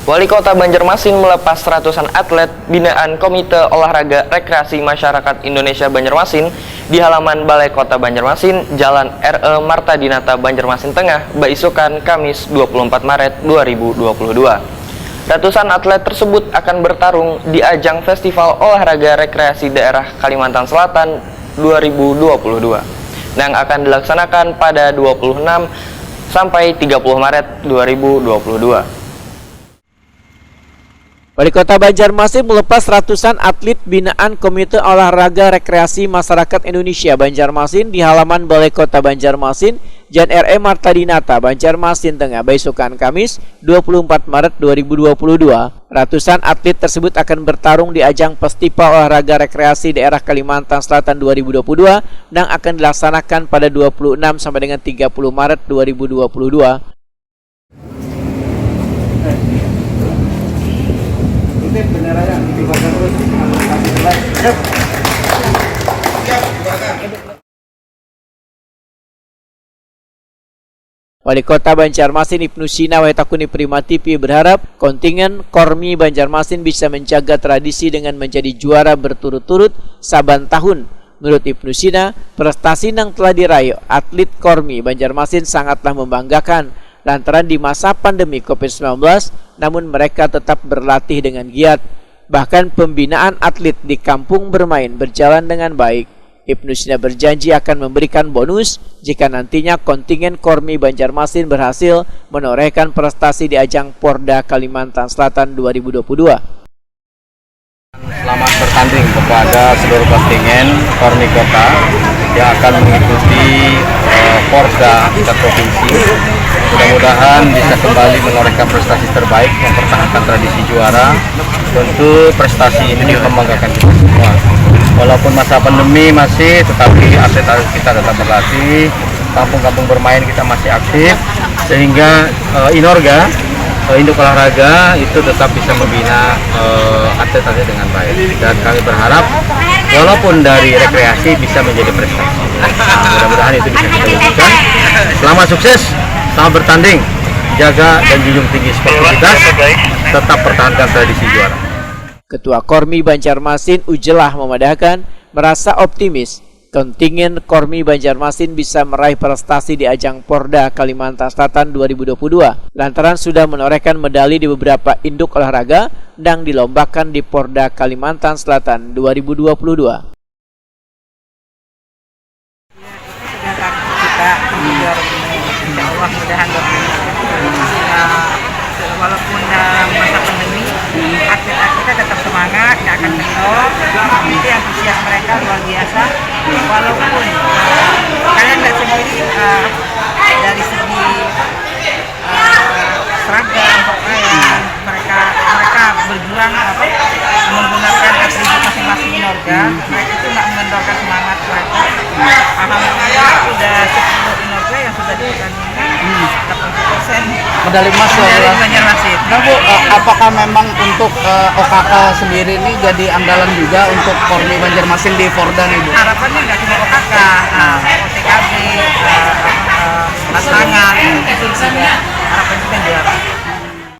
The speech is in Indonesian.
Wali Kota Banjarmasin melepas ratusan atlet binaan Komite Olahraga Rekreasi Masyarakat Indonesia Banjarmasin di halaman Balai Kota Banjarmasin, Jalan R.E. Marta Dinata, Banjarmasin Tengah, Baisukan, Kamis 24 Maret 2022. Ratusan atlet tersebut akan bertarung di ajang Festival Olahraga Rekreasi Daerah Kalimantan Selatan 2022 yang akan dilaksanakan pada 26 sampai 30 Maret 2022. Wali Kota Banjarmasin melepas ratusan atlet binaan Komite Olahraga Rekreasi Masyarakat Indonesia Banjarmasin di halaman Balai Kota Banjarmasin, Jalan R.E. Marta Dinata, Banjarmasin Tengah, Baisukan, Kamis 24 Maret 2022. Ratusan atlet tersebut akan bertarung di ajang Festival Olahraga Rekreasi Daerah Kalimantan Selatan 2022 yang akan dilaksanakan pada 26 sampai dengan 30 Maret 2022. Wali Kota Banjarmasin Ibnu Sina Wahetakuni Prima TV berharap kontingen Kormi Banjarmasin bisa menjaga tradisi dengan menjadi juara berturut-turut saban tahun. Menurut Ibnu Sina, prestasi yang telah diraih atlet Kormi Banjarmasin sangatlah membanggakan lantaran di masa pandemi COVID-19, namun mereka tetap berlatih dengan giat. Bahkan pembinaan atlet di kampung bermain berjalan dengan baik. Ibnu Sina berjanji akan memberikan bonus jika nantinya kontingen Kormi Banjarmasin berhasil menorehkan prestasi di ajang Porda Kalimantan Selatan 2022. Selamat bertanding kepada seluruh kontingen Kormi Kota yang akan mengikuti Porda tingkat provinsi. Mudah-mudahan bisa kembali menorehkan prestasi terbaik, mempertahankan tradisi juara. Tentu prestasi ini membanggakan kita semua. Walaupun masa pandemi masih, tetapi atlet-atlet kita tetap berlatih, kampung-kampung bermain kita masih aktif, sehingga Inorga, induk olahraga itu tetap bisa membina atlet-atlet dengan baik. Dan kami berharap walaupun dari rekreasi bisa menjadi prestasi. Mudah-mudahan itu bisa kita wujudkan. Selamat sukses, selamat bertanding, jaga dan junjung tinggi sportivitas, tetap pertahankan tradisi juara. Ketua Kormi Banjarmasin Ujelah memadahkan merasa optimis kontingen Kormi Banjarmasin bisa meraih prestasi di ajang Porda Kalimantan Selatan 2022 lantaran sudah menorehkan medali di beberapa induk olahraga yang dilombakan di Porda Kalimantan Selatan 2022. Walaupun dalam masa pandemi, atlet-atlet kita tetap semangat, nggak akan kendor. Itu antusias mereka luar biasa. Walaupun kalian nggak sendiri dari segi seragam, pakaian, mereka berjuang menggunakan atribut masing-masing Inorga. Mereka itu nggak mengendorkan semangat mereka. Alhamdulillah sudah 10 Inorga yang sudah dipertandingkan, 80% medali emas ya. Banjarmasin. Nah Bu, apakah memang untuk OKK sendiri ini jadi andalan juga untuk Kormi Banjarmasin di Porda nih Bu? Harapannya nggak cuma OKK, OTKB, pasangan, itu juga harapan kita juara.